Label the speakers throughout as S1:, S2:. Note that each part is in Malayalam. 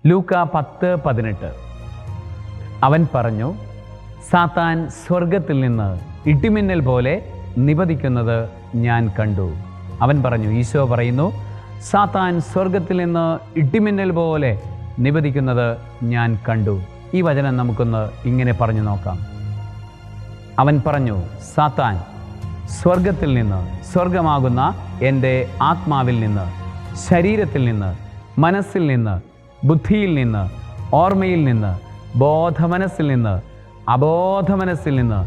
S1: ലൂക്ക 10:18. അവൻ പറഞ്ഞു, സാത്താൻ സ്വർഗത്തിൽ നിന്ന് ഇടിമിന്നൽ പോലെ നിപതിക്കുന്നത് ഞാൻ കണ്ടു. അവൻ പറഞ്ഞു, ഈശോ പറയുന്നു, സാത്താൻ സ്വർഗത്തിൽ നിന്ന് ഇടിമിന്നൽ പോലെ നിപതിക്കുന്നത് ഞാൻ കണ്ടു. ഈ വചനം നമുക്കൊന്ന് ഇങ്ങനെ പറഞ്ഞു നോക്കാം. അവൻ പറഞ്ഞു, സാത്താൻ സ്വർഗത്തിൽ നിന്ന്, സ്വർഗമാകുന്ന എൻ്റെ ആത്മാവിൽ നിന്ന്, ശരീരത്തിൽ നിന്ന്, മനസ്സിൽ നിന്ന്, ബുദ്ധിയിൽ നിന്ന്, ഓർമ്മയിൽ നിന്ന്, ബോധമനസ്സിൽ നിന്ന്, അബോധമനസ്സിൽ നിന്ന്,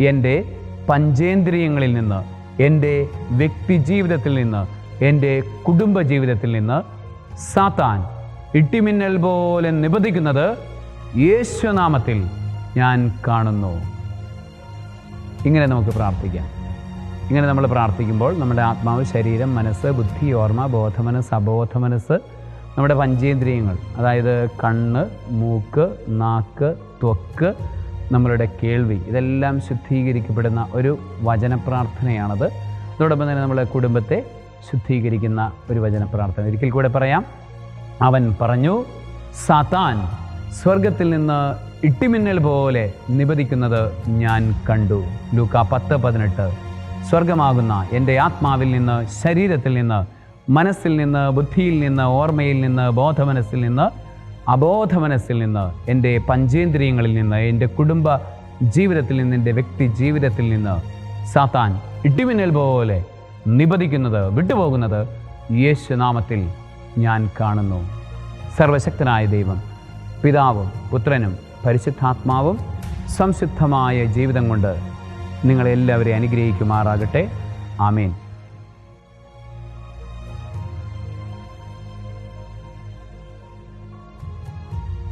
S1: എൻ്റെ പഞ്ചേന്ദ്രിയങ്ങളിൽ നിന്ന്, എൻ്റെ വ്യക്തിജീവിതത്തിൽ നിന്ന്, എൻ്റെ കുടുംബജീവിതത്തിൽ നിന്ന് സാത്താൻ ഇടിമിന്നൽ പോലെ നിപതിക്കുന്നത് യേശുനാമത്തിൽ ഞാൻ കാണുന്നു. ഇങ്ങനെ നമുക്ക് പ്രാർത്ഥിക്കാം. ഇങ്ങനെ നമ്മൾ പ്രാർത്ഥിക്കുമ്പോൾ നമ്മുടെ ആത്മാവ്, ശരീരം, മനസ്സ്, ബുദ്ധി, ഓർമ്മ, ബോധമനസ്സ്, അബോധമനസ്സ്, നമ്മുടെ പഞ്ചേന്ദ്രിയങ്ങൾ, അതായത് കണ്ണ്, മൂക്ക്, നാക്ക്, ത്വക്ക്, നമ്മളുടെ കേൾവി, ഇതെല്ലാം ശുദ്ധീകരിക്കപ്പെടുന്ന ഒരു വചനപ്രാർത്ഥനയാണത്. അതോടൊപ്പം തന്നെ നമ്മുടെ കുടുംബത്തെ ശുദ്ധീകരിക്കുന്ന ഒരു വചനപ്രാർത്ഥന. ഒരിക്കൽ കൂടെ പറയാം. അവൻ പറഞ്ഞു, സാത്താൻ സ്വർഗത്തിൽ നിന്ന് ഇടിമിന്നൽ പോലെ നിപതിക്കുന്നത് ഞാൻ കണ്ടു. ലൂക്ക 10:18. സ്വർഗമാകുന്ന എൻ്റെ ആത്മാവിൽ നിന്ന്, ശരീരത്തിൽ നിന്ന്, മനസ്സിൽ നിന്ന്, ബുദ്ധിയിൽ നിന്ന്, ഓർമ്മയിൽ നിന്ന്, ബോധമനസ്സിൽ നിന്ന്, അബോധമനസ്സിൽ നിന്ന്, എൻ്റെ പഞ്ചേന്ദ്രിയങ്ങളിൽ നിന്ന്, എൻ്റെ കുടുംബ ജീവിതത്തിൽ നിന്ന്, എൻ്റെ വ്യക്തി ജീവിതത്തിൽ നിന്ന് സാത്താൻ ഇടിമിന്നൽ പോലെ നിപതിക്കുന്നത്, വിട്ടുപോകുന്നത് യേശുനാമത്തിൽ ഞാൻ കാണുന്നു. സർവശക്തനായ ദൈവം, പിതാവും പുത്രനും പരിശുദ്ധാത്മാവും സംശുദ്ധമായ ജീവിതം കൊണ്ട് നിങ്ങളെല്ലാവരെയും അനുഗ്രഹിക്കുമാറാകട്ടെ. ആമേൻ.